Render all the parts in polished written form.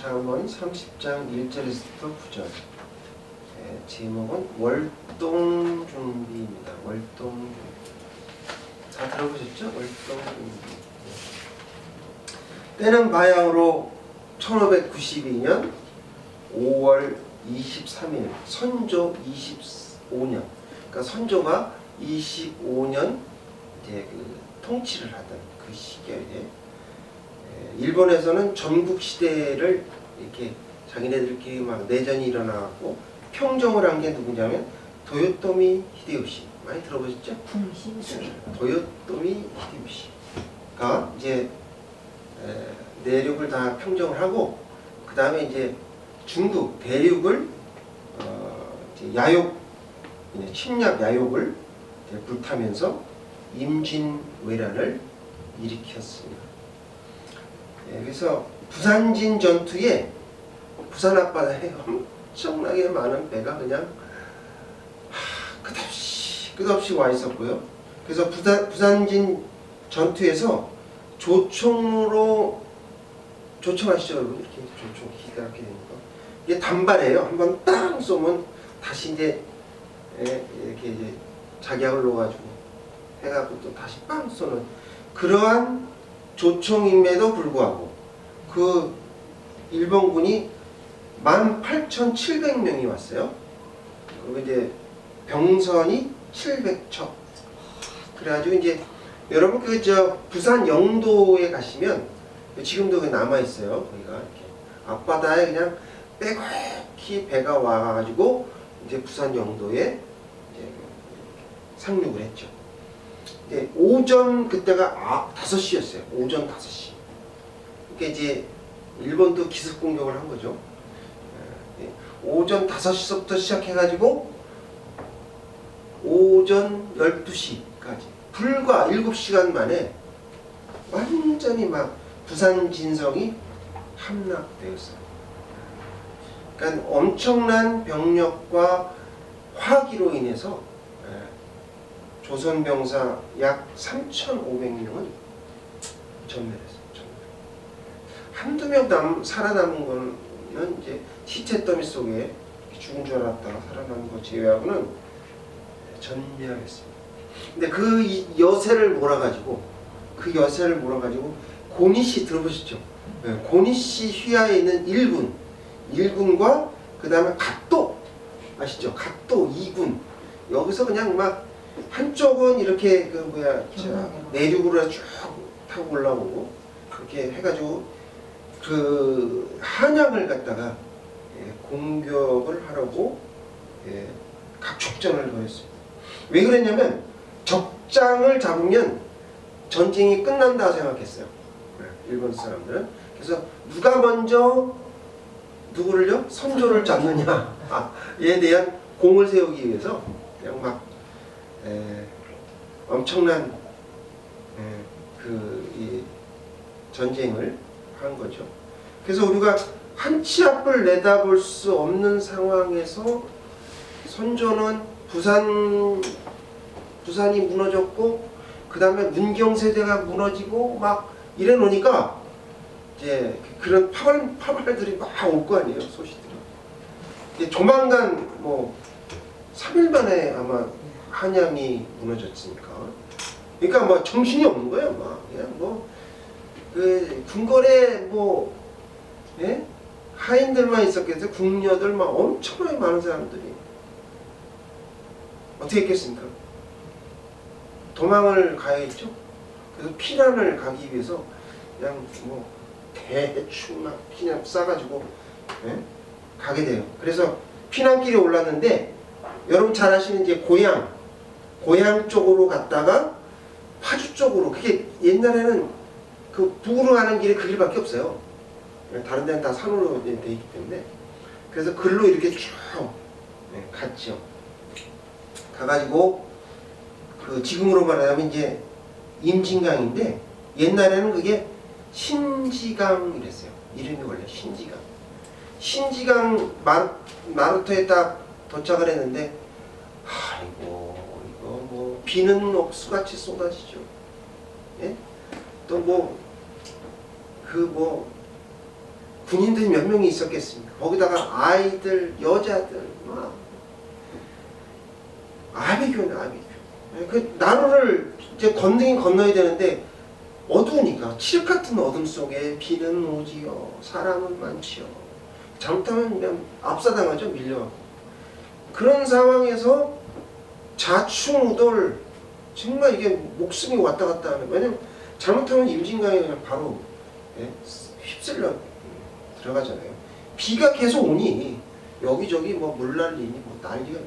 잠언 30장 1절에서부터 9절. 제목은 월동준비입니다. 월동준비. 다 들어보셨죠? 월동준비. 때는 바야흐로 1592년 5월 23일 선조 25년. 그러니까 선조가 25년 이제 그 통치를 하던 그 시기에 일본에서는 전국 시대를 이렇게 자기네들끼리 막 내전이 일어나고 평정을 한 게 누구냐면 도요토미 히데요시. 많이 들어보셨죠? 도요토미 히데요시가 이제 내륙을 다 평정을 하고 그 다음에 이제 중국 대륙을 이제 야욕 침략 야욕을 불타면서 임진왜란을 일으켰습니다. 그래서 부산진 전투에 부산 앞바다에 엄청나게 많은 배가 그냥 끝없이 와 있었고요. 그래서 부산진 전투에서 조총으로 조총하시죠 여러분? 이렇게 조총 이렇게 되는 거. 이게 단발이에요. 한번 땅 쏘면 다시 이제 이렇게 이제 자기약을 넣어가지고 해갖고 또 다시 빵 쏘는 그러한 조총임에도 불구하고 그 일본군이 18,700명이 왔어요. 그리고 이제 병선이 700척. 그래가지고 이제 여러분 그 저 부산 영도에 가시면 지금도 남아 있어요. 거기가 이렇게 앞바다에 그냥 빼곡히 배가 와가지고 이제 부산 영도에 이제 상륙을 했죠. 네, 오전 그때가 5시였어요. 오전 5시. 그러니까 이제 일본도 기습 공격을 한 거죠. 네, 오전 5시부터 시작해가지고 오전 12시까지 불과 7시간 만에 완전히 막 부산 진성이 함락되었어요. 그러니까 엄청난 병력과 화기로 인해서 조선 병사 약 3,500명은 전멸했어요. 한두 명 살아남은 거는 이제 시체 더미 속에 죽은 줄 알았다가 살아남은 거 제외하고는 전멸했습니다. 근데 그 여세를 몰아가지고 고니시 들어보셨죠? 고니시 휘하에 있는 1군과 그 다음에 갓도 아시죠? 갓도 2군 여기서 그냥 막 한쪽은 이렇게 그 내륙으로 쭉 타고 올라오고 그렇게 해가지고 그 한양을 갖다가 공격을 하려고 각축전을 벌였습니다. 왜 그랬냐면 적장을 잡으면 전쟁이 끝난다 생각했어요. 일본 사람들은. 그래서 누가 먼저 누구를요? 선조를 잡느냐에 대한 공을 세우기 위해서 그냥 막 엄청난 이 전쟁을 한 거죠. 그래서 우리가 한 치 앞을 내다볼 수 없는 상황에서 선조는 부산이 무너졌고 그 다음에 문경세대가 무너지고 막 이래 놓으니까 이제 그런 파발들이 막 올 거 아니에요. 소식들이. 이제 조만간 뭐 3일 만에 아마 한양이 무너졌으니까. 그러니까 뭐 정신이 없는 거예요. 막 그냥 뭐 그 궁궐에 뭐 하인들만 있었겠어요. 궁녀들 막 엄청나게 많은 사람들이 어떻게 했겠습니까? 도망을 가야겠죠. 그래서 피난을 가기 위해서 그냥 뭐 대충 막 그냥 싸가지고 가게 돼요. 그래서 피난길에 올랐는데 여러분 잘 아시는 이제 고향 쪽으로 갔다가 파주 쪽으로 그게 옛날에는 그 북으로 가는 길이 그 길밖에 없어요. 다른 데는 다 산으로 돼 있기 때문에 그래서 글로 이렇게 쭉 갔죠. 가가지고 그 지금으로 말하면 이제 임진강인데 옛날에는 그게 신지강이랬어요. 이름이 원래 신지강 마루터에 딱 도착을 했는데 아이고 이거 뭐 비는 억수같이 쏟아지죠. 또 뭐 군인들이 몇 명이 있었겠습니까? 거기다가 아이들, 여자들, 막 아비규네, 아비규. 그 나루를 이제 건너긴 건너야 되는데 어두우니까 칠흑 같은 어둠 속에 비는 오지요, 사람은 많지요. 잘못하면 그냥 압사당하죠, 밀려가고. 그런 상황에서 좌충우돌 정말 이게 목숨이 왔다 갔다 하는. 왜냐면 잘못하면 임진강에 그냥 바로 휩쓸려 들어가잖아요. 비가 계속 오니 여기저기 뭐 물난리니 뭐 난리가.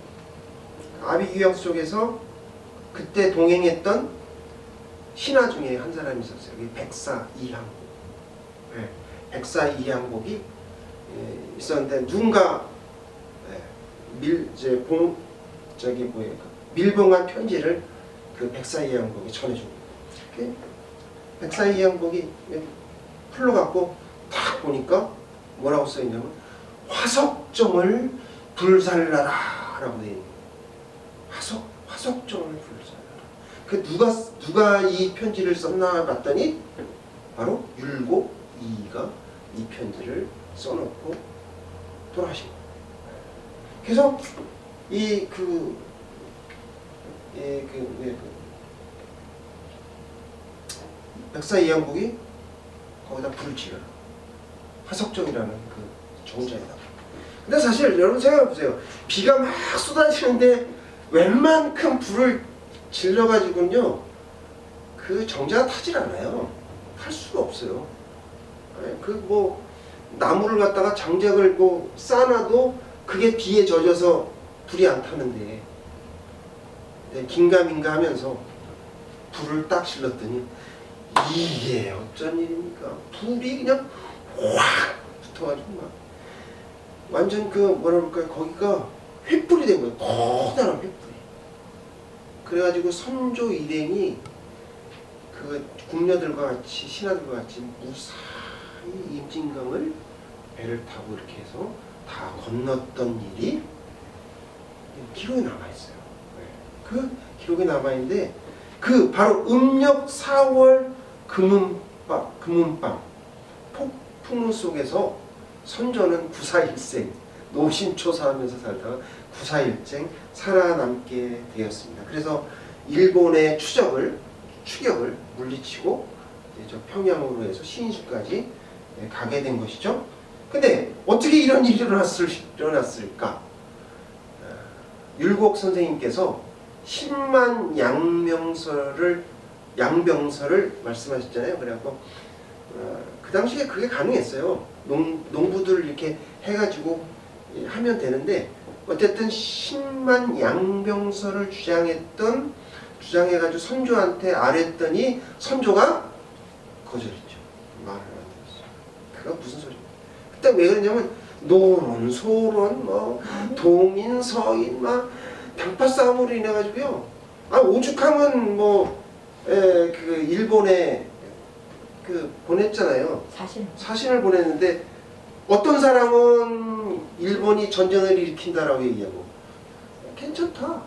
아비규영 속에서 그때 동행했던 신하 중에 한 사람이 있었어요. 백사 이항복. 백사 이항복이 있었는데 누군가 밀봉한 편지를 그 백사 이항복이 전해줍니다. 백사 이항복이 풀로 갖고 딱 보니까 뭐라고 써있냐면 화석점을 불살라라 라고 되어 있는 거예요. 화석점을 불살라라. 그 누가 이 편지를 썼나 봤더니 바로 율곡이이가 이 편지를 써놓고 돌아가신 거예요. 그래서 백사 이항복이 거기다 불을 지어요. 화석정이라는 그 정자에다가. 근데 사실 여러분 생각해보세요. 비가 막 쏟아지는데 웬만큼 불을 질러가지고는요 그 정자가 타질 않아요. 탈 수가 없어요. 그 뭐 나무를 갖다가 장작을 뭐 쌓아놔도 그게 비에 젖어서 불이 안 타는데 긴가민가 하면서 불을 딱 질렀더니 이게 어쩐 일입니까? 불이 그냥 확 붙어가지고 막 완전 그 뭐라 그럴까요? 거기가 횃불이 된 거예요. 커다란 횃불이. 그래가지고 선조 일행이 그 궁녀들과 같이 신하들과 같이 무사히 임진강을 배를 타고 이렇게 해서 다 건넜던 일이 기록에 남아있어요. 그 기록에 남아있는데 그 바로 음력 4월 금운밤 폭풍우 속에서 선조는 구사일생 노심초사하면서 살다가 구사일생 살아남게 되었습니다. 그래서 일본의 추격을 물리치고 저 평양으로 해서 신의주까지 가게 된 것이죠. 근데 어떻게 이런 일이 일어났을까? 율곡 선생님께서 10만 양병설을 말씀하셨잖아요. 그래갖고 그 당시에 그게 가능했어요. 농부들 이렇게 해가지고 하면 되는데 어쨌든 10만 양병설을 주장해가지고 선조한테 아랬더니 선조가 거절했죠. 말을 안 들었어요. 그가 무슨 소리야? 그때 왜 그러냐면 노론, 뭐 동인, 서인, 막 당파 싸움으로 인해 가지고요. 오죽하면 그 일본에 그 보냈잖아요. 사신을 보냈는데 어떤 사람은 일본이 전쟁을 일으킨다라고 얘기하고 괜찮다,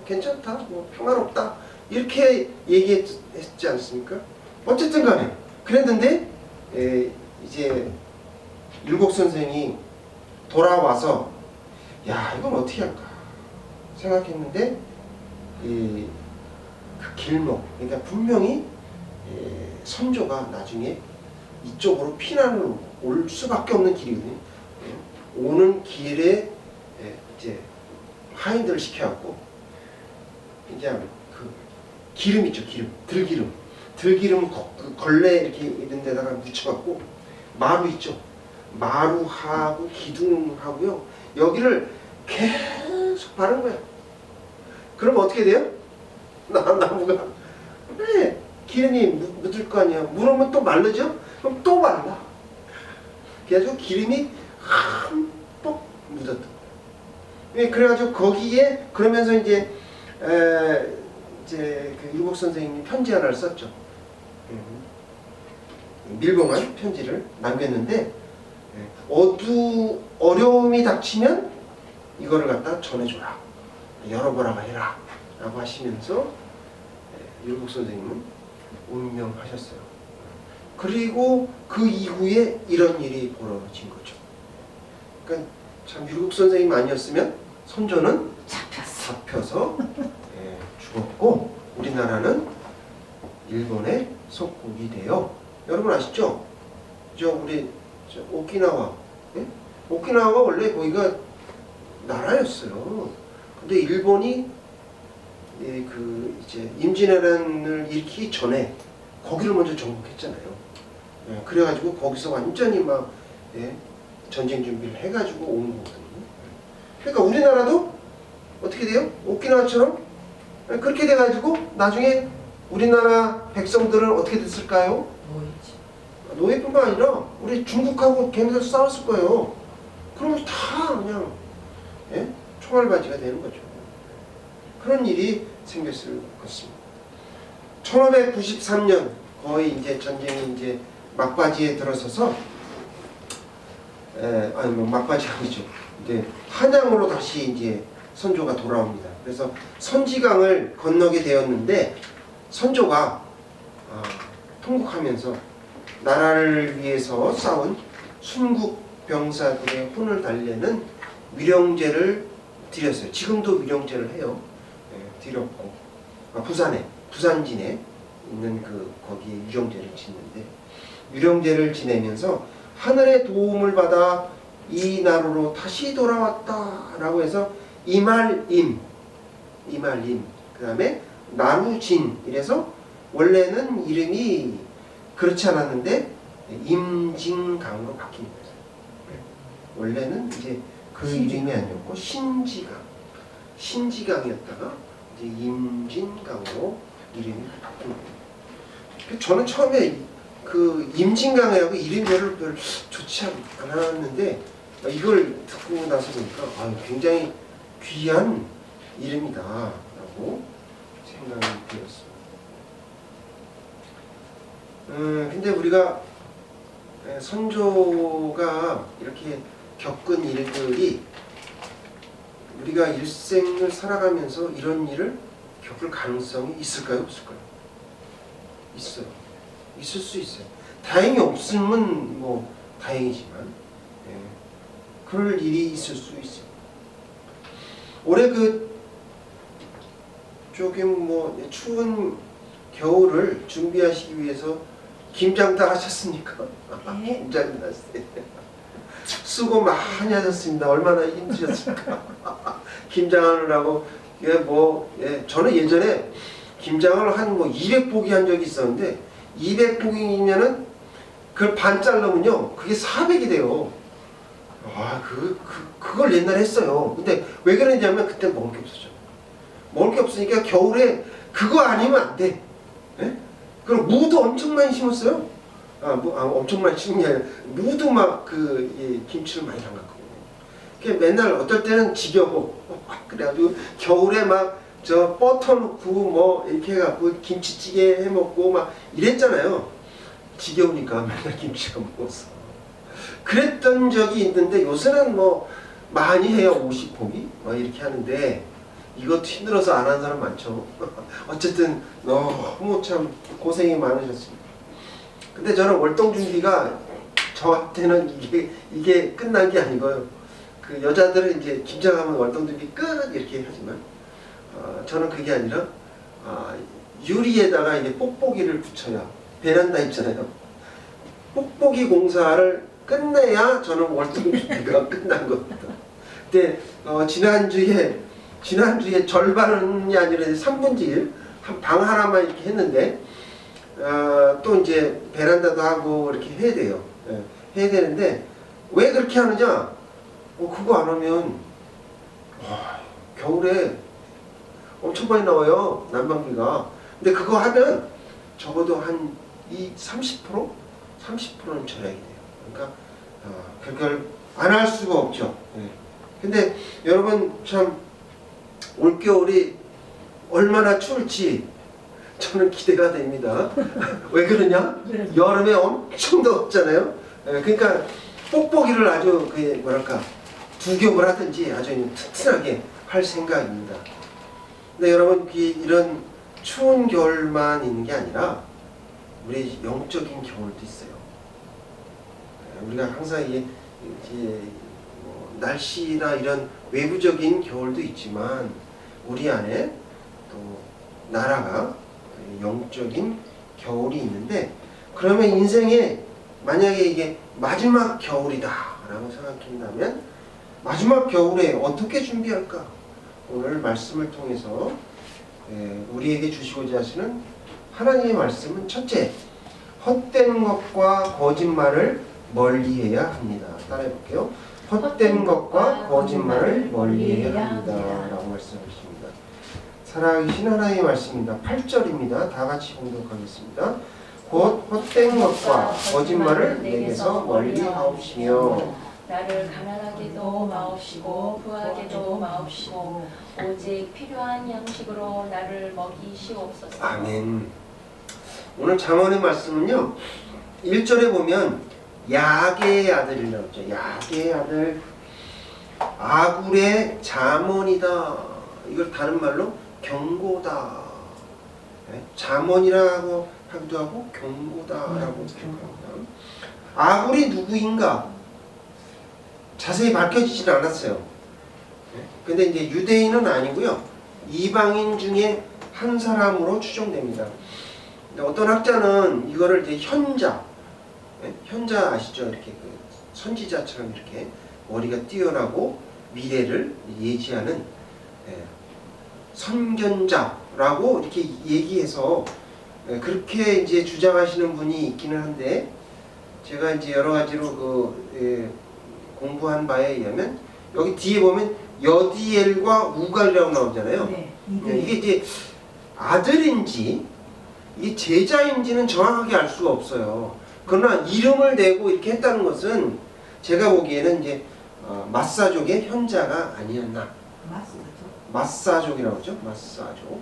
괜찮다, 평화롭다 이렇게 얘기했지 않습니까? 어쨌든 간에 그랬는데 이제 율곡 선생이 돌아와서 야 이건 어떻게 할까 생각했는데 그 길목 그러니까 분명히 선조가 나중에 이쪽으로 피난을 올 수밖에 없는 길이거든요. 오는 길에 이제 하인들을 시켜갖고 그냥 그 기름 있죠, 들기름 걸레 이렇게 이런 데다가 묻혀갖고 마루 있죠, 마루하고 기둥하고요 여기를 계속 바른 거야. 그럼 어떻게 돼요? 나무가 기름이 묻을 거 아니야. 물으면 또 마르죠? 그럼 또 말라. 그래가지고 기름이 흠뻑 묻었던 거예요. 그래가지고 거기에 그러면서 이제 그 율곡 선생님이 편지 하나를 썼죠. 밀봉한 편지를 남겼는데 어려움이 닥치면 이거를 갖다 전해줘라, 열어보라고 해라 라고 하시면서 율곡 선생님은 운명하셨어요. 그리고 그 이후에 이런 일이 벌어진 거죠. 그러니까 참 율곡 선생님 아니었으면 선조는 잡혀서 예, 죽었고 우리나라는 일본의 속국이 되어 여러분 아시죠? 우리 오키나와 오키나와가 원래 거기가 나라였어요. 근데 일본이 이제 임진왜란을 일으키기 전에 거기를 먼저 정복했잖아요. 그래가지고 거기서 완전히 막 전쟁 준비를 해가지고 온 거거든요. 그러니까 우리나라도 어떻게 돼요? 오키나와처럼 그렇게 돼가지고 나중에 우리나라 백성들은 어떻게 됐을까요? 노예뿐만 아니라 우리 중국하고 걔네들 싸웠을 거예요. 그러면 다 그냥 총알바지가 되는 거죠. 그런 일이 생겼을 것입니다. 1593년 거의 이제 전쟁이 이제 막바지에 들어서서 막바지가 아니죠. 이제 한양으로 다시 이제 선조가 돌아옵니다. 그래서 선지강을 건너게 되었는데 선조가 통곡하면서 나라를 위해서 싸운 순국 병사들의 혼을 달래는 위령제를 드렸어요. 지금도 위령제를 해요. 드렸고 부산진에 있는 거기에 위령제를 짓는데 위령제를 지내면서 하늘의 도움을 받아 이 나라로 다시 돌아왔다라고 해서 이말임 그 다음에 나루진 이래서 원래는 이름이 그렇지 않았는데 임진강으로 바뀝니다. 원래는 이제 그 이름이 아니었고 신지강이었다가 이제 임진강으로 이름이 바뀝니다. 저는 처음에 그 임진강하고 이름이 별로 좋지 않았는데 이걸 듣고 나서 보니까 굉장히 귀한 이름이다라고 생각이 들었습니다. 근데 우리가 선조가 이렇게 겪은 일들이 우리가 일생을 살아가면서 이런 일을 겪을 가능성이 있을까요? 없을까요? 있어요. 있을 수 있어요. 다행히 없으면 뭐 다행이지만 그럴 일이 있을 수 있어요. 올해 조금 추운 겨울을 준비하시기 위해서 김장 다 하셨습니까? 네. 김장이 났어요. 수고 많이 하셨습니다. 얼마나 힘드셨을까? 김장하느라고 저는 예전에 김장을 한 200포기 한 적이 있었는데 200포기면은 그걸 반 자르면요 그게 400이 돼요. 그걸 옛날에 했어요. 근데 왜 그랬냐면 그때 먹을 게 없었죠. 먹을 게 없으니까 겨울에 그거 아니면 안 돼. 그럼 무도 엄청 많이 심었어요. 엄청 많이 심은 게 아니라 무도 막 김치를 많이 담갔거든요. 맨날 어떨 때는 지겨워. 그래가지고 겨울에 막 버터 넣고 이렇게 해갖고 김치찌개 해 먹고 막 이랬잖아요. 지겨우니까 맨날 김치가 먹었어. 그랬던 적이 있는데 요새는 많이 해요. 50포기 이렇게 하는데 이것도 힘들어서 안 하는 사람 많죠. 어쨌든 너무 참 고생이 많으셨습니다. 근데 저는 월동 준비가 저한테는 이게 끝난 게 아니고요. 그 여자들은 이제 김장하면 월동 준비 끝 이렇게 하지만 저는 그게 아니라 유리에다가 이제 뽁뽁이를 붙여야 베란다 있잖아요. 뽁뽁이 공사를 끝내야 저는 월동 준비가 끝난 겁니다. 근데 지난주에 절반이 아니라 3분의 1, 방 하나만 이렇게 했는데 또 이제 베란다도 하고 이렇게 해야 돼요. 해야 되는데 왜 그렇게 하느냐? 그거 안 하면 겨울에 엄청 많이 나와요. 난방비가. 근데 그거 하면 적어도 한 30%? 30%는 절약이 돼요. 그러니까 그걸 안 할 수가 없죠. 근데 여러분 참 올겨울이 얼마나 추울지 저는 기대가 됩니다. 왜 그러냐? 여름에 엄청 더웠잖아요. 그러니까 뽁뽁이를 아주 두 겹을 하든지 아주 튼튼하게 할 생각입니다. 근데 여러분 이런 추운 겨울만 있는 게 아니라 우리 영적인 겨울도 있어요. 우리가 항상 이게 뭐 날씨나 이런 외부적인 겨울도 있지만 우리 안에 또 나라가 영적인 겨울이 있는데, 그러면 인생에 만약에 이게 마지막 겨울이다 라고 생각한다면 마지막 겨울에 어떻게 준비할까? 오늘 말씀을 통해서 우리에게 주시고자 하시는 하나님의 말씀은, 첫째, 헛된 것과 거짓말을 멀리해야 합니다. 따라해 볼게요. 헛된 것과 거짓말을 멀리해야 합니다 라고 말씀하십니다. 살아계신 하나님의 말씀입니다. 8절입니다. 다 같이 공독하겠습니다. 곧 헛된 것과 거짓말을 내게서 멀리하옵시며 나를 가난하게도 마옵시고 부하게도 마옵시고 오직 필요한 양식으로 나를 먹이시옵소서. 아멘. 오늘 잠언의 말씀은요, 1절에 보면 야게의 아들이라고 했죠. 야게의 아들, 아굴의 잠언이다. 이걸 다른 말로 경고다. 잠언이라고 하기도 하고 경고다라고 생각합니다. 아굴이 누구인가 자세히 밝혀지지는 않았어요. 근데 이제 유대인은 아니고요, 이방인 중에 한 사람으로 추정됩니다. 근데 어떤 학자는 이거를 이제 현자 아시죠? 이렇게 그 선지자처럼 이렇게 머리가 뛰어나고 미래를 예지하는 선견자라고 이렇게 얘기해서 그렇게 이제 주장하시는 분이 있기는 한데, 제가 이제 여러 가지로 공부한 바에 의하면 여기 뒤에 보면 여디엘과 우갈이라고 나오잖아요. 이게 이제 아들인지 이게 제자인지는 정확하게 알 수가 없어요. 그러나 이름을 내고 이렇게 했다는 것은 제가 보기에는 이제 마사족의 현자가 아니었나. 마사족이라고 하죠. 마사족.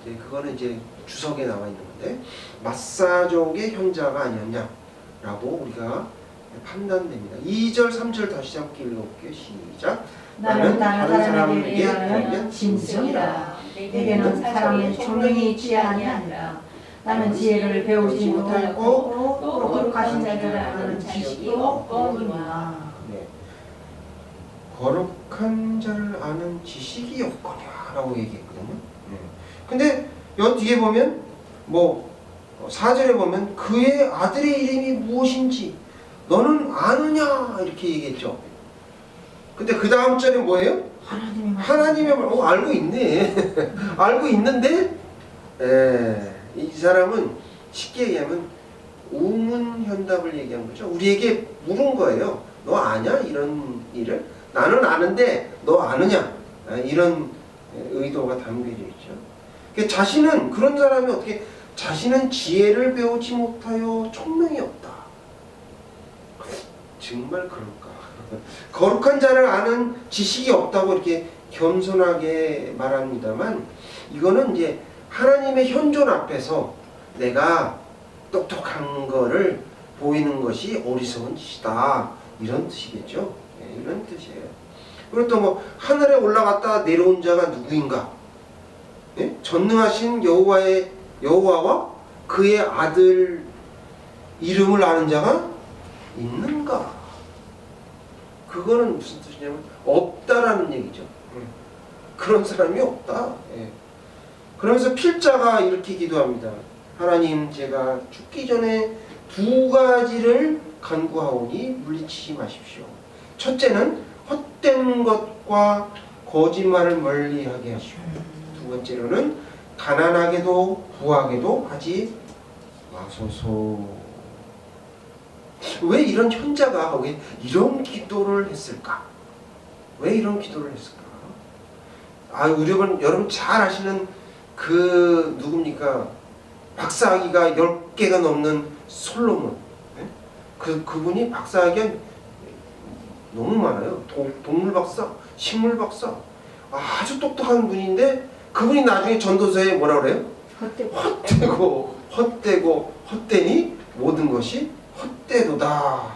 이제 그거는 이제 주석에 나와 있는 건데, 마사족의 현자가 아니었냐라고 우리가 판단됩니다. 2절, 3절 다시 함께 읽어볼게요. 시작. 나는 다른 사람에게 하면 짐승이라. 내게는 사람의 총명이 있지 아니하니라. 나는 지혜를 배우지 못하고 또 거룩하신 자를 아는 지식이 없거니와. 네. 거룩한 자를 아는 지식이 없거냐라고 얘기했거든요. 근데 여 뒤에 보면 뭐 4절에 보면 그의 아들의 이름이 무엇인지 너는 아느냐 이렇게 얘기했죠. 근데 그 다음 절에 뭐예요? 하나님의 말. 알고 있네. 알고 있는데 이 사람은 쉽게 얘기하면 우문현답을 얘기한 거죠. 우리에게 물은 거예요. 너 아냐? 이런 일을. 나는 아는데 너 아느냐? 이런 의도가 담겨져 있죠. 자신은, 그런 사람이 어떻게, 자신은 지혜를 배우지 못하여 총명이 없다. 정말 그럴까? 거룩한 자를 아는 지식이 없다고 이렇게 겸손하게 말합니다만, 이거는 이제 하나님의 현존 앞에서 내가 똑똑한 거를 보이는 것이 어리석은 짓이다, 이런 뜻이겠죠. 이런 뜻이에요. 그리고 또 뭐 하늘에 올라갔다 내려온 자가 누구인가? 전능하신 여호와와 그의 아들 이름을 아는 자가 있는가? 그거는 무슨 뜻이냐면 없다라는 얘기죠. 그런 사람이 없다. 그러면서 필자가 이렇게 기도합니다. 하나님, 제가 죽기 전에 두 가지를 간구하오니 물리치지 마십시오. 첫째는 헛된 것과 거짓말을 멀리하게 하시오. 두 번째로는 가난하게도 부하게도 하지 마소서. 왜 이런 현자가 왜 이런 기도를 했을까? 왜 이런 기도를 했을까? 여러분 잘 아시는 그 누굽니까? 박사학위가 10개가 넘는 솔로몬. 그분이 박사학위가 너무 많아요. 동물 박사, 식물 박사. 아주 똑똑한 분인데 그분이 나중에 전도서에 뭐라 그래요? 헛되고 헛되니 모든 것이 헛되도다.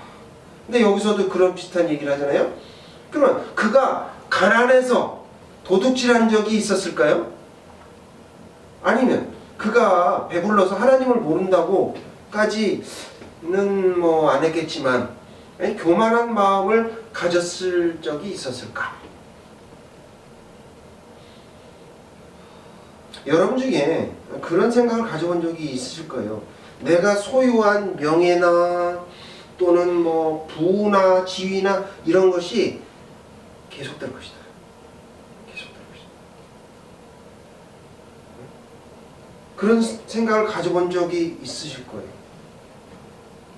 근데 여기서도 그런 비슷한 얘기를 하잖아요. 그러면 그가 가난해서 도둑질한 적이 있었을까요? 아니면 그가 배불러서 하나님을 모른다고까지는 뭐 안 했겠지만 교만한 마음을 가졌을 적이 있었을까? 여러분 중에 그런 생각을 가져본 적이 있으실 거예요. 내가 소유한 명예나 또는 뭐 부나 지위나 이런 것이 계속될 것이다. 계속될 것이다. 그런 생각을 가져본 적이 있으실 거예요.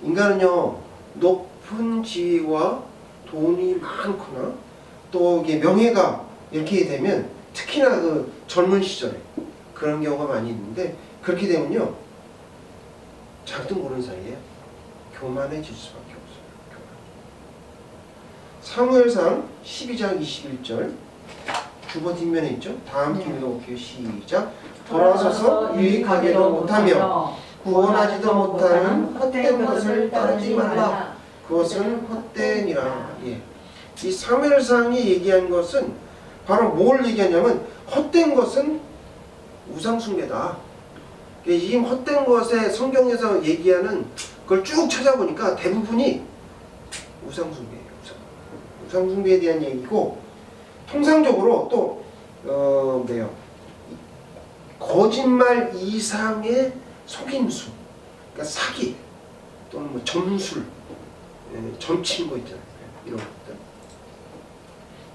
인간은요, 높은 지위와 돈이 많거나 또 이게 명예가 이렇게 되면 특히나 그 젊은 시절에 그런 경우가 많이 있는데 그렇게 되면요, 자기도 모르는 사이에 교만해질 수밖에 없어요. 사무엘상 12장 21절 주보 뒷면에 있죠. 다음 기회로 볼게요. 시작. 돌아서서 유익하게도 못하며 구원하지도 못하는 헛된 것을 따르지 말라. 그것은 헛된이라. 예. 이 사무엘상이 얘기한 것은 바로 뭘 얘기하냐면 헛된 것은 우상숭배다. 이 헛된 것에 성경에서 얘기하는 그걸 쭉 찾아보니까 대부분이 우상숭배예요. 우상숭배에 대한 얘기고 통상적으로 또 뭐예요? 거짓말 이상의 속임수, 그러니까 사기 또는 뭐 점술, 점치는 거 있잖아요.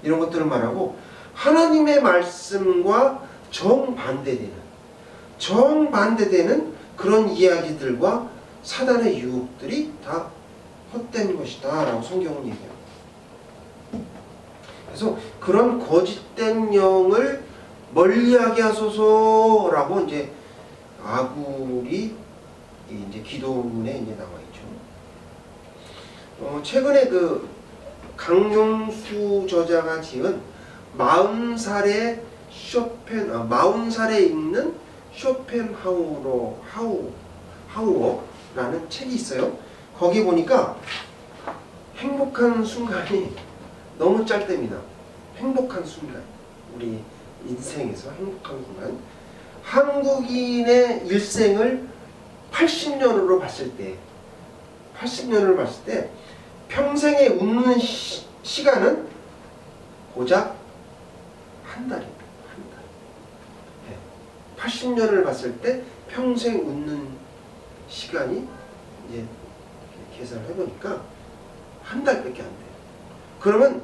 이런 것들을 말하고 하나님의 말씀과 정반대되는 그런 이야기들과 사단의 유혹들이 다 헛된 것이다 라고 성경은 얘기합니다. 그래서 그런 거짓된 영을 멀리하게 하소서라고 이제 아굴이 이제 기도문에 이제 나와 있죠. 최근에 그 강용수 저자가 지은 40살에 읽는 쇼펜하우어라는 책이 있어요. 거기 보니까 행복한 순간이 너무 짧답니다. 행복한 순간, 우리 인생에서 행복한 순간. 한국인의 일생을 80년으로 봤을 때 평생에 웃는 시간은 고작 한 달입니다. 한 달. 80년을 봤을 때 평생 웃는 시간이 이제 계산을 해보니까 한 달밖에 안 돼요. 그러면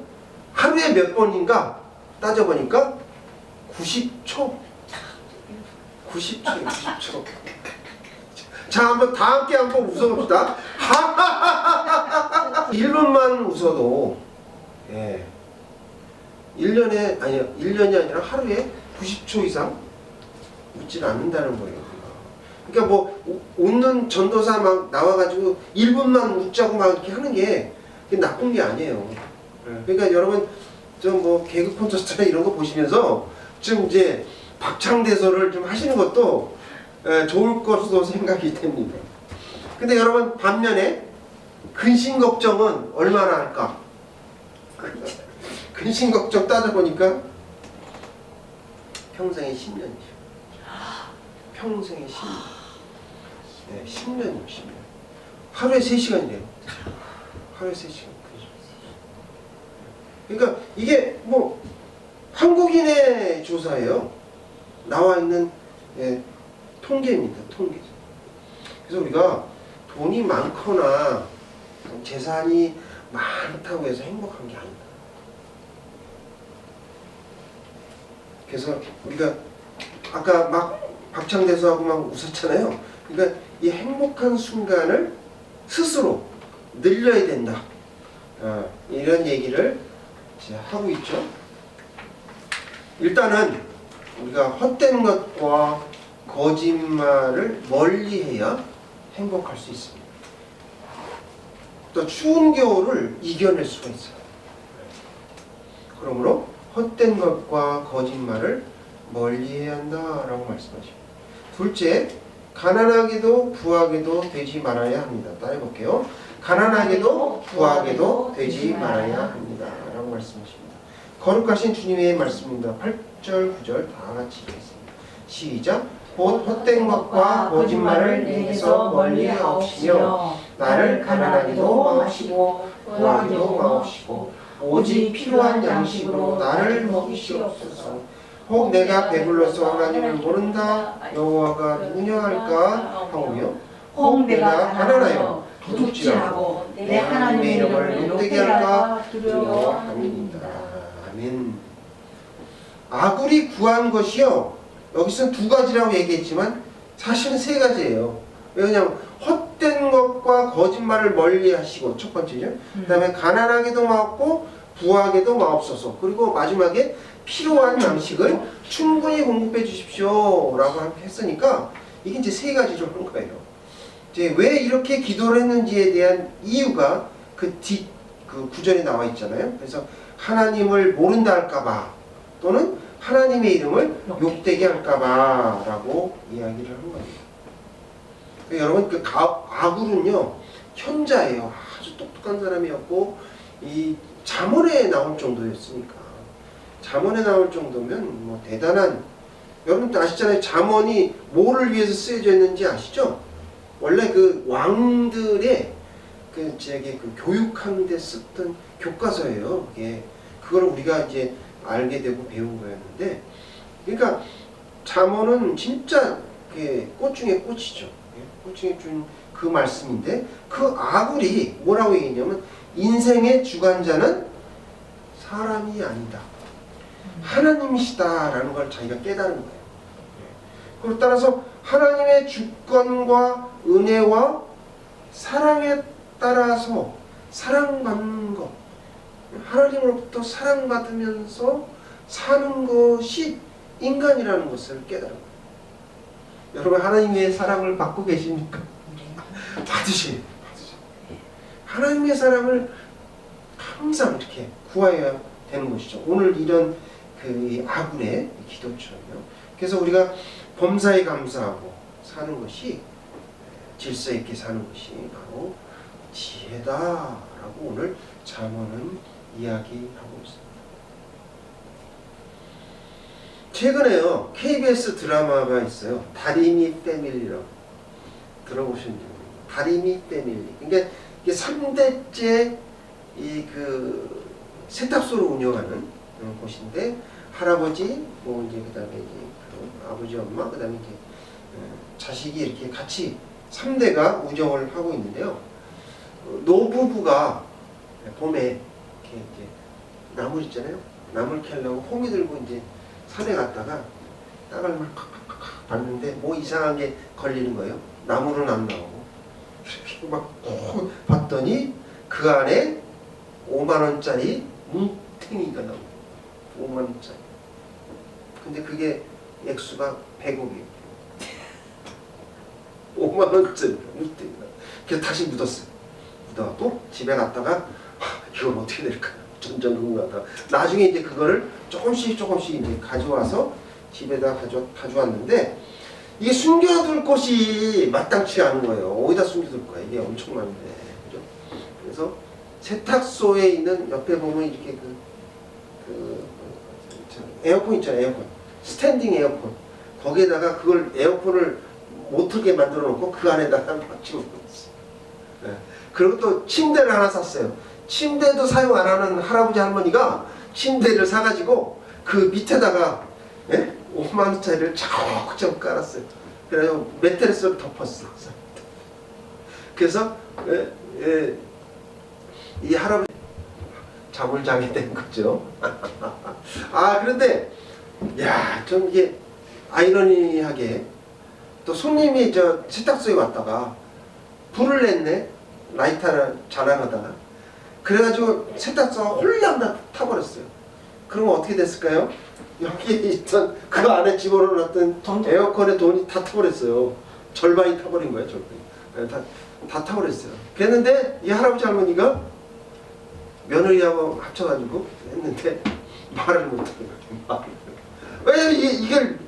하루에 몇 번인가 따져보니까 90초. 자, 한번 다 함께 한번 웃어봅시다. 1분만 웃어도 1년이 아니라 하루에 90초 이상 웃질 않는다는 거예요. 그러니까 뭐 웃는 전도사 막 나와가지고 1분만 웃자고 막 이렇게 하는 게 나쁜 게 아니에요. 그러니까 여러분 좀 뭐 개그 콘서트나 이런 거 보시면서 좀 이제 박창대소를 좀 하시는 것도 좋을 것으로 생각이 됩니다. 근데 여러분 반면에 근심 걱정은 얼마나 할까? 근심 걱정 따져보니까 평생에 10년이죠. 평생에 10년. 10년이요, 10년. 하루에 3시간이래요. 하루에 3시간. 그러니까 이게 뭐 한국인의 조사예요. 나와 있는 통계입니다. 통계. 그래서 우리가 돈이 많거나 재산이 많다고 해서 행복한 게 아니다. 그래서 우리가 아까 막 박창대소하고 막 웃었잖아요. 그러니까 이 행복한 순간을 스스로 늘려야 된다. 이런 얘기를 하고 있죠. 일단은 우리가 헛된 것과 거짓말을 멀리해야 행복할 수 있습니다. 또 추운 겨울을 이겨낼 수가 있어요. 그러므로 헛된 것과 거짓말을 멀리해야 한다라고 말씀하십니다. 둘째, 가난하게도 부하게도 되지 말아야 합니다. 따라해볼게요. 가난하게도 부하게도 되지 말아야 합니다. 라고 말씀하십니다. 거룩하신 주님의 말씀입니다. 8절, 9절 다 같이 읽겠습니다. 시작. 곧 헛된 것과 거짓말을 내게서 멀리 하옵시며 나를 가난하게도 마시고 부하게도 마옵시고 오직 필요한 양식으로 나를 먹이시옵소서. 혹 내가 배불러서 하나님을 모른다 여호와가 누구냐 할까 하오며 혹 내가 가난하여 도둑질하고 내 하나님의 이름을 욕되게 할까 두려워함이니이다. 아멘. 아굴이 구한 것이요. 여기서는 두 가지라고 얘기했지만 사실은 세 가지예요. 왜냐하면 헛된 것과 거짓말을 멀리 하시고 첫 번째죠. 그 다음에 가난하게도 마옵고 부하게도 마옵소서. 그리고 마지막에 필요한 양식을 충분히 공급해 주십시오 라고 했으니까 이게 이제 세 가지로 한 거예요. 이제 왜 이렇게 기도를 했는지에 대한 이유가 그 구절에 나와 있잖아요. 그래서 하나님을 모른다 할까봐 또는 하나님의 이름을 욕되게 할까봐 라고 이야기를 한 겁니다. 여러분 그 아굴은요 현자예요. 아주 똑똑한 사람이었고 이 잠언에 나올 정도였으니까 잠언에 나올 정도면 뭐 대단한, 여러분 아시잖아요. 잠언이 뭐를 위해서 쓰여져 있는지 아시죠? 원래 그 왕들의 그 교육하는 데 썼던 교과서예요. 그걸 우리가 이제 알게 되고 배운 거였는데, 그러니까 잠언은 진짜 꽃 중에 꽃이죠. 꽃 중에 준 그 말씀인데, 그 아굴이 뭐라고 얘기했냐면 인생의 주관자는 사람이 아니다, 하나님이시다라는 걸 자기가 깨달은 거예요. 그걸 따라서 하나님의 주권과 은혜와 사랑에 따라서 사랑받는 것, 하나님으로부터 사랑받으면서 사는 것이 인간이라는 것을 깨달은 거예요. 여러분 하나님의 사랑을 받고 계십니까? 받으셔야 돼요. 하나님의 사랑을 항상 이렇게 구하여야 되는 것이죠. 오늘 이런 그 아굴의 기도처럼요. 그래서 우리가 범사에 감사하고 사는 것이, 질서 있게 사는 것이 바로 지혜다라고 오늘 잠언은 이야기하고 있습니다. 최근에요 KBS 드라마가 있어요. 다리미 패밀리라고 들어보셨나요? 다리미 패밀리. 그러니까 이게 3대째 이 그 세탁소를 운영하는 곳인데, 할아버지, 뭐 이제 그다음에 이제 아버지, 엄마, 그다음에 이제 자식이 이렇게 같이 3대가 우정을 하고 있는데요. 노부부가 봄에 이렇게 이제 나물 있잖아요. 나물 캐려고 호미 들고 이제 산에 갔다가 땅을 막 칵칵칵 봤는데 뭐 이상한 게 걸리는 거예요. 나물은 안 나오고. 막 봤더니 그 안에 5만 원짜리 뭉탱이가 나오고, 5만 원짜리. 근데 그게 액수가 100억이에요. 5만 원짜리 뭉탱이가. 그래서 다시 묻었어요. 묻어갖고 집에 갔다가 이걸 어떻게 될까 전전긍긍하다가 나중에 이제 그거를 조금씩 이제 가져와서 집에다 가져왔는데, 이게 숨겨둘 곳이 마땅치 않은 거예요. 어디다 숨겨둘 거야? 이게 엄청 많은데, 그죠? 그래서 세탁소에 있는 옆에 보면 이렇게 에어컨 있잖아요. 에어컨, 스탠딩 에어컨. 거기에다가 그걸 에어컨을 못 틀게 만들어 놓고 그 안에다가 막 집어넣었어요. 네. 그리고 또 침대를 하나 샀어요. 침대도 사용 안 하는 할아버지 할머니가 침대를 사가지고 그 밑에다가 5만 원짜리를 차곡차곡 깔았어요. 그래서 매트리스를 덮었어. 그래서 이 할아버지 잠을 자게 된 거죠. 그런데 좀 이게 아이러니하게 또 손님이 저 세탁소에 왔다가 불을 냈네. 라이터를 자랑하다가. 그래가지고 세탁소가 홀랑 타버렸어요. 그러면 어떻게 됐을까요? 여기 있던 그 안에 집어넣었던 에어컨의 돈이 다 타버렸어요. 절반이 타버린 거예요. 절반이. 다 타버렸어요. 그랬는데 이 할아버지 할머니가 며느리하고 합쳐가지고 했는데 말을 못하는 거예요. 왜냐면 이걸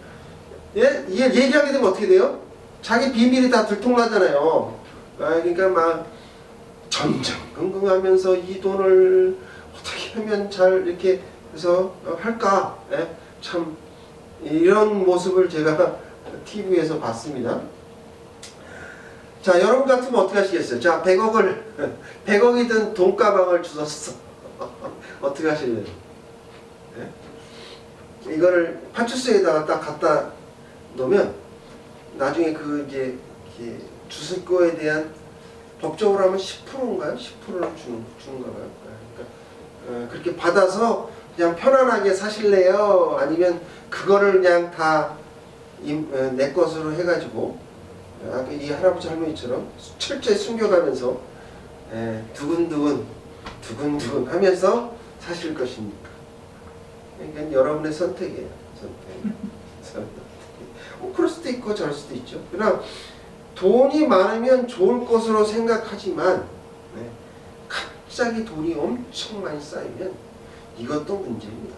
얘기하게 되면 어떻게 돼요? 자기 비밀이 다 들통나잖아요. 그러니까 막 전전긍긍하면서 이 돈을 어떻게 하면 잘 이렇게 해서 할까? 참 이런 모습을 제가 TV에서 봤습니다. 자, 여러분 같으면 어떻게 하시겠어요? 자, 100억이 든 돈가방을 주셨어. 어떻게 하실래요? 네? 이거를 파출소에다가 딱 갖다 놓으면 나중에 그 이제 주실 거에 대한 법적으로 하면 10%인가요? 10%를 주는가 봐요. 그러니까 그렇게 받아서 그냥 편안하게 사실래요? 아니면 그거를 그냥 다 내 것으로 해가지고 이 할아버지 할머니처럼 철저히 숨겨가면서 두근두근 하면서 사실 것입니까? 그러니까 여러분의 선택이에요. 선택. 그럴 수도 있고 저럴 수도 있죠. 그러나 돈이 많으면 좋을 것으로 생각하지만 갑자기 돈이 엄청 많이 쌓이면 이것도 문제입니다.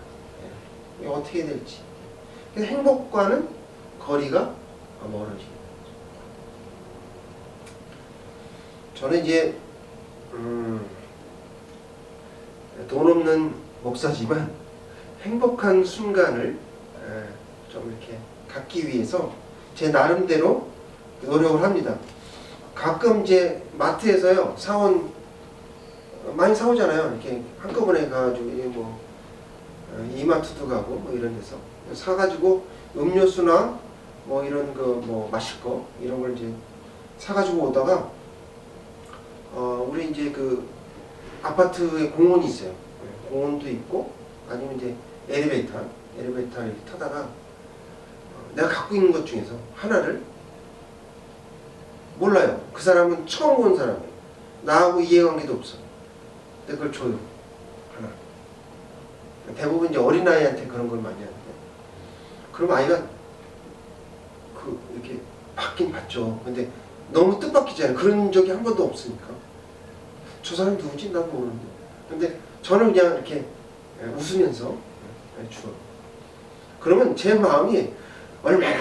이게 어떻게 될지. 행복과는 거리가 멀어집니다. 저는 이제 돈 없는 목사지만 행복한 순간을 좀 이렇게 갖기 위해서 제 나름대로 노력을 합니다. 가끔 이제 마트에서요 사온 많이 사오잖아요. 이렇게 한꺼번에 가가지고 뭐 이마트도 가고 뭐 이런 데서 사가지고 음료수나 뭐 이런 거 뭐 마실 거 이런 걸 이제 사가지고 오다가 우리 이제 그 아파트에 공원이 있어요. 공원도 있고 아니면 이제 엘리베이터 이렇게 타다가 내가 갖고 있는 것 중에서 하나를 몰라요. 그 사람은 처음 본 사람이에요. 나하고 이해관계도 없어. 근데 그걸 줘요. 하나. 대부분 이제 어린아이한테 그런 걸 많이 하는데 그럼 아이가 이렇게 받긴 받죠. 근데 너무 뜻밖이잖아요. 그런 적이 한 번도 없으니까. 저 사람 누구지? 나도 모르는데. 근데 저는 그냥 이렇게 웃으면서 주어. 그러면 제 마음이 얼마나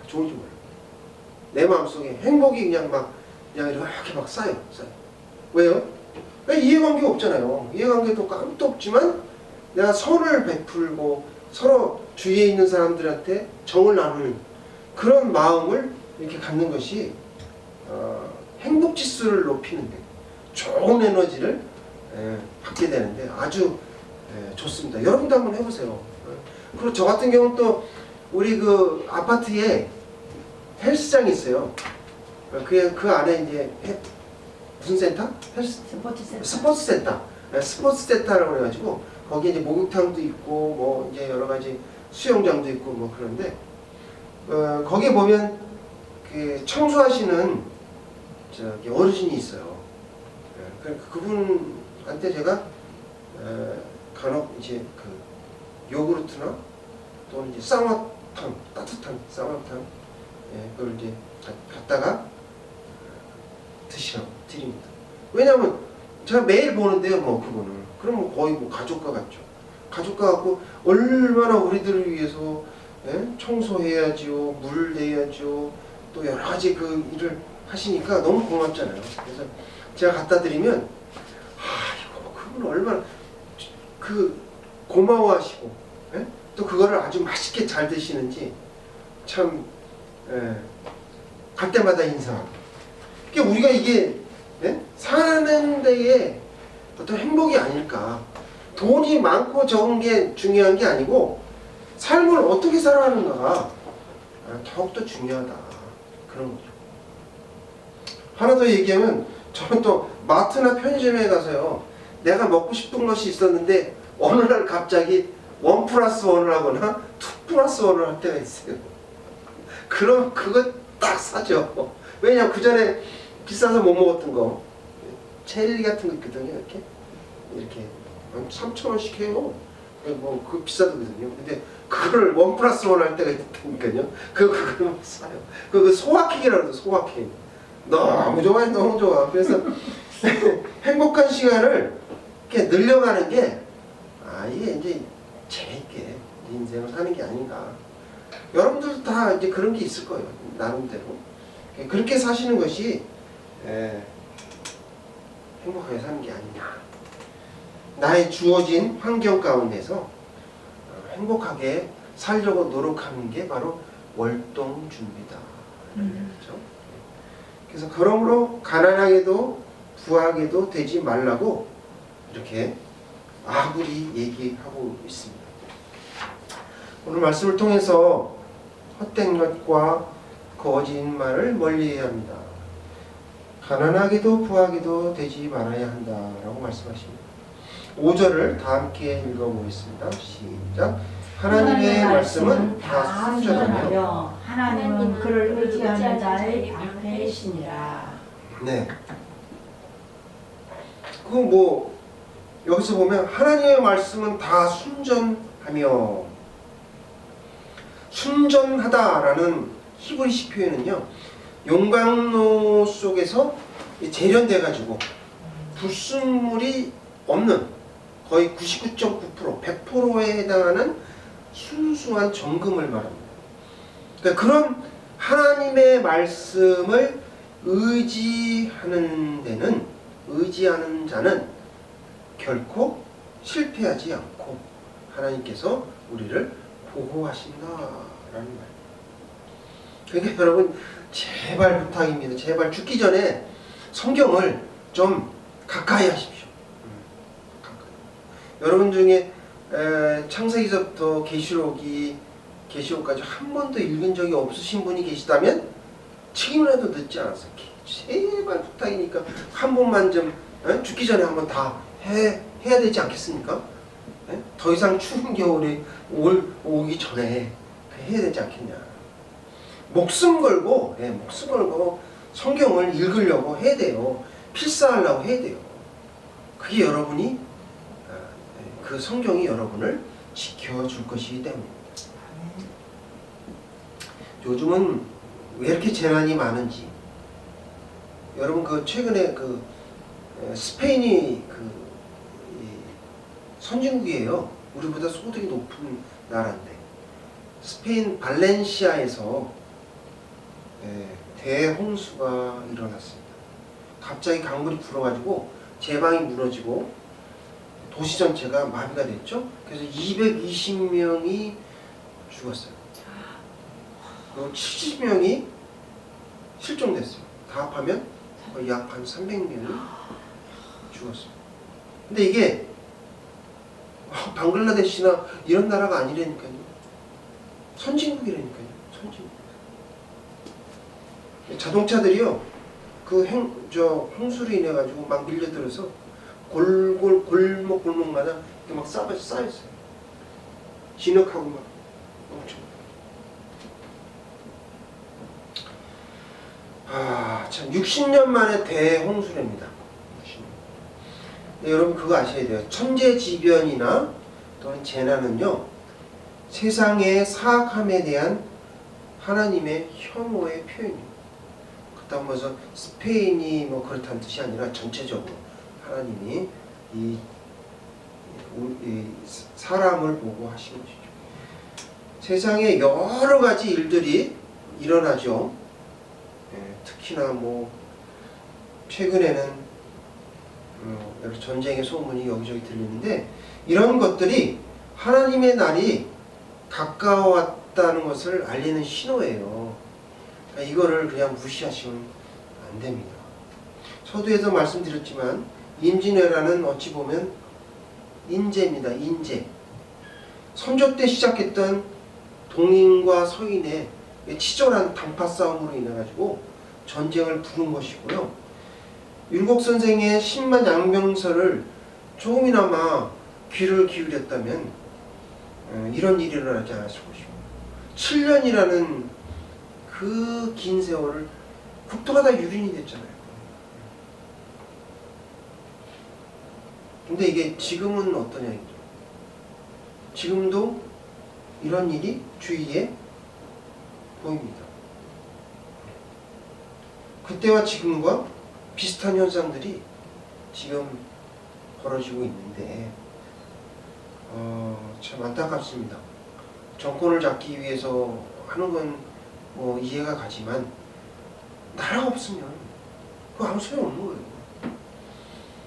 좋은지 몰라요. 내 마음속에 행복이 그냥 이렇게 막 쌓여. 왜요? 이해관계가 없잖아요. 이해관계도 아무것도 없지만 내가 선을 베풀고 서로 주위에 있는 사람들한테 정을 나누는 그런 마음을 이렇게 갖는 것이 행복지수를 높이는데 좋은 에너지를 받게 되는데 아주 좋습니다. 여러분도 한번 해보세요. 그리고 저 같은 경우는 또 우리 그 아파트에 헬스장이 있어요. 그 안에 이제 무슨 센터? 스포츠 센터. 스포츠 센터라고 해가지고 거기에 이제 목욕탕도 있고 뭐 이제 여러 가지 수영장도 있고 뭐 그런데 거기에 보면 그 청소하시는 저기 어르신이 있어요. 그분한테 제가 간혹 이제 그 요구르트나 또는 이제 쌍화탕 따뜻한 쌍화탕 그걸 이제 갖다가 드시라고 드립니다. 왜냐하면 제가 매일 보는데요, 뭐 그거는. 그럼 뭐 거의 뭐 가족과 같죠. 가족과 같고 얼마나 우리들을 위해서 청소해야지요, 물 내야지요, 또 여러 가지 그 일을 하시니까 너무 고맙잖아요. 그래서 제가 갖다 드리면 이거 그분 얼마나 그 고마워하시고 또 그거를 아주 맛있게 잘 드시는지 참 갈 때마다 인사하고. 그러니까 우리가 이게 사는 데에 어떤 행복이 아닐까. 돈이 많고 적은 게 중요한 게 아니고 삶을 어떻게 살아가는가가 더욱더 중요하다. 그런 거죠. 하나 더 얘기하면 저는 또 마트나 편의점에 가서요. 내가 먹고 싶은 것이 있었는데 어느 날 갑자기 1+1을 하거나 2+1을 할 때가 있어요. 그럼 그거 딱 사죠. 왜냐면 그 전에 비싸서 못 먹었던 거 체리 같은 거 있거든요. 이렇게 3,000원씩 해요. 뭐 그거 비싸거든요. 근데 그거를 1+1 할 때가 있다니까요. 그거 사요. 그 소확행이라고 해서 소확행. 너무 좋아요, 너무 좋아. 그래서 행복한 시간을 이렇게 늘려가는 게 이게 이제 재밌게 인생을 사는 게 아닌가. 여러분들도 다 이제 그런 게 있을 거예요. 나름대로 그렇게 사시는 것이 행복하게 사는 게 아니냐. 나의 주어진 환경 가운데서 행복하게 살려고 노력하는 게 바로 월동 준비다. 그렇죠? 그래서 그러므로 가난하게도 부하게도 되지 말라고 이렇게 아굴이 얘기하고 있습니다. 오늘 말씀을 통해서 헛된 것과 거짓말을 멀리해야 합니다. 가난하게도 부하게도 되지 말아야 한다라고 말씀하십니다. 5절을 다 함께 읽어보겠습니다. 시작. 하나님의 말씀은 다 순전하며 하나님은 그를 의지하는 자의 방패이시니라. 네. 그 뭐 여기서 보면 하나님의 말씀은 다 순전하며 순전하다라는 히브리식 표현은요. 용광로 속에서 재련돼 가지고 불순물이 없는 거의 99.9% 100%에 해당하는 순수한 정금을 말합니다. 그러니까 그런 하나님의 말씀을 의지하는 자는 결코 실패하지 않고 하나님께서 우리를 보호하신다라는 말. 그러니까 여러분 제발 부탁입니다. 제발 죽기 전에 성경을 좀 가까이 하십시오. 가까이. 여러분 중에 창세기서부터 계시록까지 한 번도 읽은 적이 없으신 분이 계시다면 지금이라도 늦지 않았어요. 제발 부탁이니까 한 번만 좀 죽기 전에 한번 다 해야 되지 않겠습니까? 더 이상 추운 겨울이 오기 전에 해야 되지 않겠냐. 목숨 걸고 성경을 읽으려고 해야 돼요. 필사하려고 해야 돼요. 그게 여러분이 그 성경이 여러분을 지켜줄 것이기 때문입니다. 요즘은 왜 이렇게 재난이 많은지 여러분 그 최근에 그 스페인이 선진국이에요. 우리보다 소득이 높은 나라인데 스페인 발렌시아에서 대홍수가 일어났습니다. 갑자기 강물이 불어가지고 제방이 무너지고 도시 전체가 마비가 됐죠. 그래서 220명이 죽었어요. 그리고 70명이 실종됐어요. 다 합하면 거의 약 한 300명이 죽었어요. 근데 이게 방글라데시나 이런 나라가 아니라니까요. 선진국이라니까요. 선진국. 자동차들이요. 그 홍수로 인해 가지고 막 밀려들어서 골목마다 이렇게 막 쌓였어요. 진흙하고 막 엄청. 참 60년 만에 대홍수랍니다. 60년. 네, 여러분 그거 아셔야 돼요. 천재지변이나 또는 재난은요. 세상의 사악함에 대한 하나님의 혐오의 표현이에요. 그렇다고 해서 스페인이 뭐 그렇다는 뜻이 아니라 전체적으로 하나님이 이 사람을 보고 하신 것이죠. 세상에 여러 가지 일들이 일어나죠. 특히나 뭐 최근에는 여러 전쟁의 소문이 여기저기 들리는데 이런 것들이 하나님의 날이 가까웠다는 것을 알리는 신호예요. 그러니까 이거를 그냥 무시하시면 안 됩니다. 서두에서 말씀드렸지만 임진왜란은 어찌 보면 인재입니다. 인재. 선조 때 시작했던 동인과 서인의 치졸한 당파 싸움으로 인해 가지고 전쟁을 부른 것이고요. 율곡선생의 10만 양병설을 조금이나마 귀를 기울였다면 이런 일이 일어나지 않았을 것이고 7년이라는 그 긴 세월을 국토가 다 유린이 됐잖아요. 근데 이게 지금은 어떠냐 이죠. 지금도 이런 일이 주위에 보입니다. 그때와 지금과 비슷한 현상들이 지금 벌어지고 있는데 참 안타깝습니다. 정권을 잡기 위해서 하는 건 뭐 이해가 가지만 나라가 없으면 그거 아무 소용없는 거예요.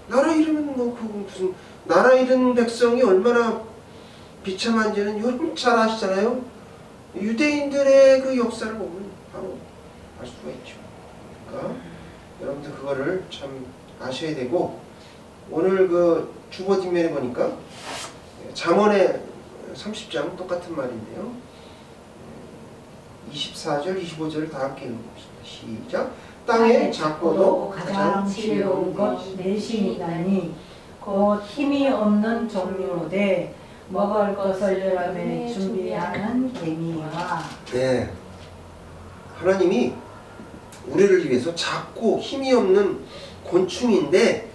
나라 잃으면 뭐 그거 무슨 나라 잃은 백성이 얼마나 비참한지는 여러분 잘 아시잖아요. 유대인들의 그 역사를 보면 바로 알 수가 있죠. 그러니까 여러분들 그거를 참 아셔야 되고, 오늘 그 주보 뒷면에 보니까 잠언의 30장 똑같은 말인데요. 24절, 25절을 다 함께 읽어봅시다. 시작. 땅의 작고도 가장 지혜로운 것 내신이다니 곧 힘이 없는 종류로되 먹을 것을 여름에 준비하는 개미와. 네, 하나님이 우리를 위해서 작고 힘이 없는 곤충인데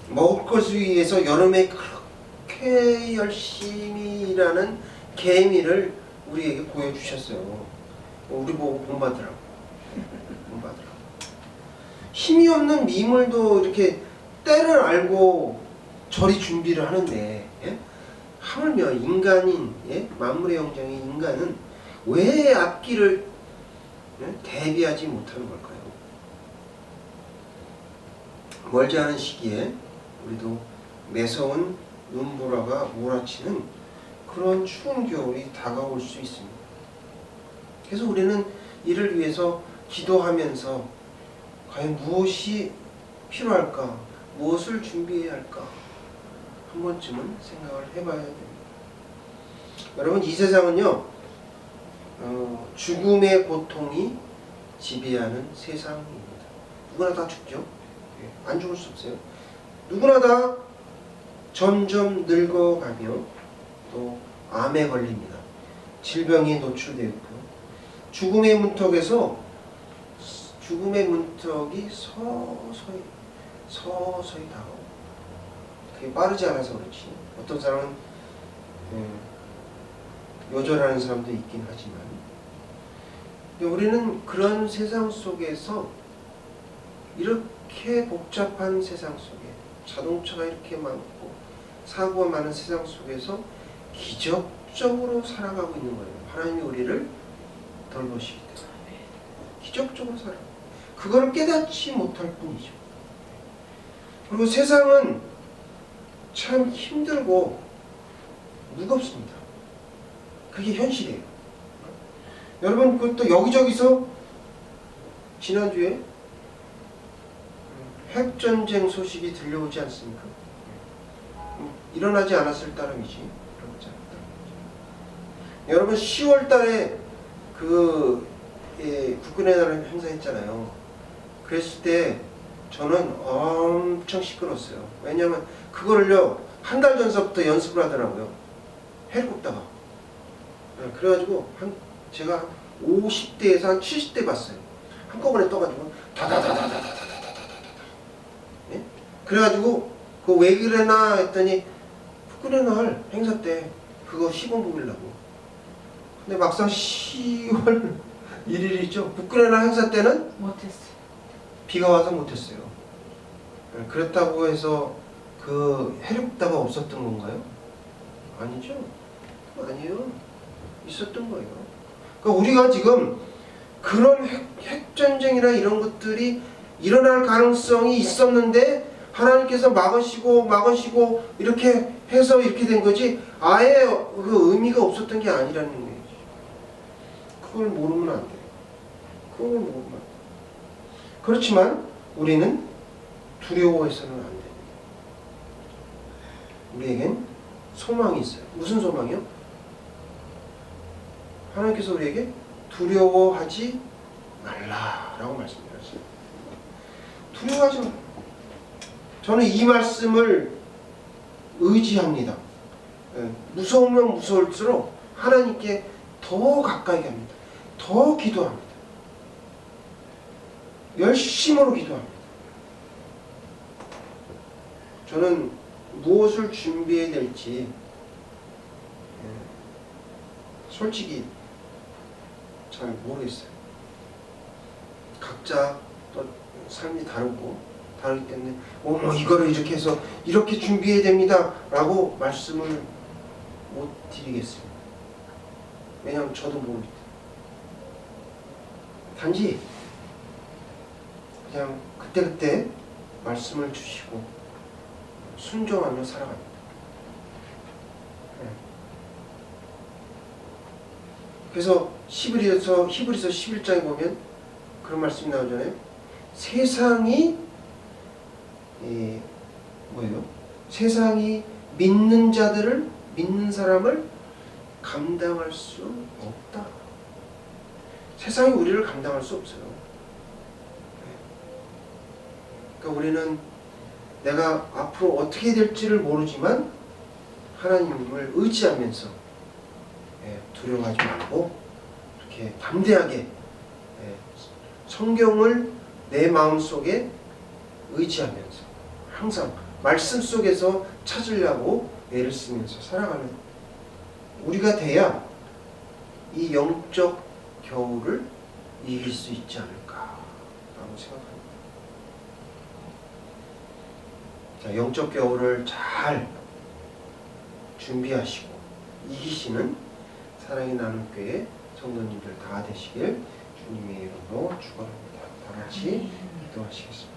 먹을 것을 위해서 여름에 그렇게 열심히 일하는 개미를 우리에게 보여주셨어요. 우리 보고 본받으라고. 본받으라고. 힘이 없는 미물도 이렇게 때를 알고 저리 준비를 하는데, 예? 하물며 인간인, 예? 만물의 영장인 인간은 왜 앞길을, 예? 대비하지 못하는 걸까요? 멀지 않은 시기에 우리도 매서운 눈보라가 몰아치는 그런 추운 겨울이 다가올 수 있습니다. 그래서 우리는 이를 위해서 기도하면서 과연 무엇이 필요할까? 무엇을 준비해야 할까? 한 번쯤은 생각을 해봐야 됩니다. 여러분, 이 세상은요, 죽음의 고통이 지배하는 세상입니다. 누구나 다 죽죠. 안 죽을 수 없어요. 누구나 다 점점 늙어가며 또 암에 걸립니다. 질병에 노출되어 있고요. 죽음의 문턱이 서서히 다가오고, 그게 빠르지 않아서 그렇지. 어떤 사람은 요절하는 사람도 있긴 하지만, 우리는 그런 세상 속에서, 이렇게 복잡한 세상 속에, 자동차가 이렇게 많고 사고가 많은 세상 속에서 기적적으로 살아가고 있는 거예요. 하나님이 우리를 돌보시기 때문에 기적적으로 살아요. 그거를 깨닫지 못할 뿐이죠. 그리고 세상은 참 힘들고 무겁습니다. 그게 현실이에요. 여러분, 그것도 여기저기서 지난주에 핵전쟁 소식이 들려오지 않습니까? 일어나지 않았을 따름이지. 일어나지 않았다. 여러분, 10월 달에 국군의 날을 행사했잖아요. 그랬을 때 저는 엄청 시끄러웠어요. 왜냐하면 그거를요, 한 달 전서부터 연습을 하더라고요. 헬리콥터가. 그래가지고 제가 50대에서 한 70대 봤어요. 한꺼번에 떠가지고 다다다다다다다다다다다. 예? 그래가지고 그 왜 그래나 했더니 국군의 날 행사 때 그거 시범 보이려고. 근데 막상 10월 1일이죠. 국군의 날 행사 때는 못했어. 비가 와서 못했어요. 그렇다고 해서 그 헬리콥터가 없었던 건가요? 아니죠. 아니에요. 있었던 거예요. 그러니까 우리가 지금 그런 핵전쟁이나 이런 것들이 일어날 가능성이 있었는데 하나님께서 막으시고 이렇게 해서 이렇게 된 거지, 아예 그 의미가 없었던 게 아니라는 거예요. 그걸 모르면 안 돼요. 그걸 모르면 안 돼요. 그렇지만 우리는 두려워해서는 안 됩니다. 우리에겐 소망이 있어요. 무슨 소망이요? 하나님께서 우리에게 두려워하지 말라라고 말씀드렸어요. 두려워하지 말라. 저는 이 말씀을 의지합니다. 무서우면 무서울수록 하나님께 더 가까이 갑니다. 더 기도합니다. 열심으로 기도합니다. 저는 무엇을 준비해야 될지 솔직히 잘 모르겠어요. 각자 또 삶이 다르기 때문에 이거를 이렇게 해서 이렇게 준비해야 됩니다 라고 말씀을 못 드리겠습니다. 왜냐하면 저도 모르기 때문에. 단지 그냥 그때그때 말씀을 주시고 순종하며 살아갑니다. 그래서 히브리서 11장에 보면 그런 말씀이 나오잖아요. 세상이 뭐예요? 세상이 믿는 사람을 감당할 수 없다. 세상이 우리를 감당할 수 없어요. 그러니까 우리는 내가 앞으로 어떻게 될지를 모르지만 하나님을 의지하면서 두려워하지 말고 이렇게 담대하게 성경을 내 마음속에 의지하면서 항상 말씀 속에서 찾으려고 애를 쓰면서 살아가는 우리가 돼야 이 영적 겨울을 이길 수 있지 않을까라고 생각합니다. 자, 영적 겨울을 잘 준비하시고 이기시는 사랑의 나눔교회 성도님들 다 되시길 주님의 이름으로 축원합니다. 다 같이 기도하시겠습니다.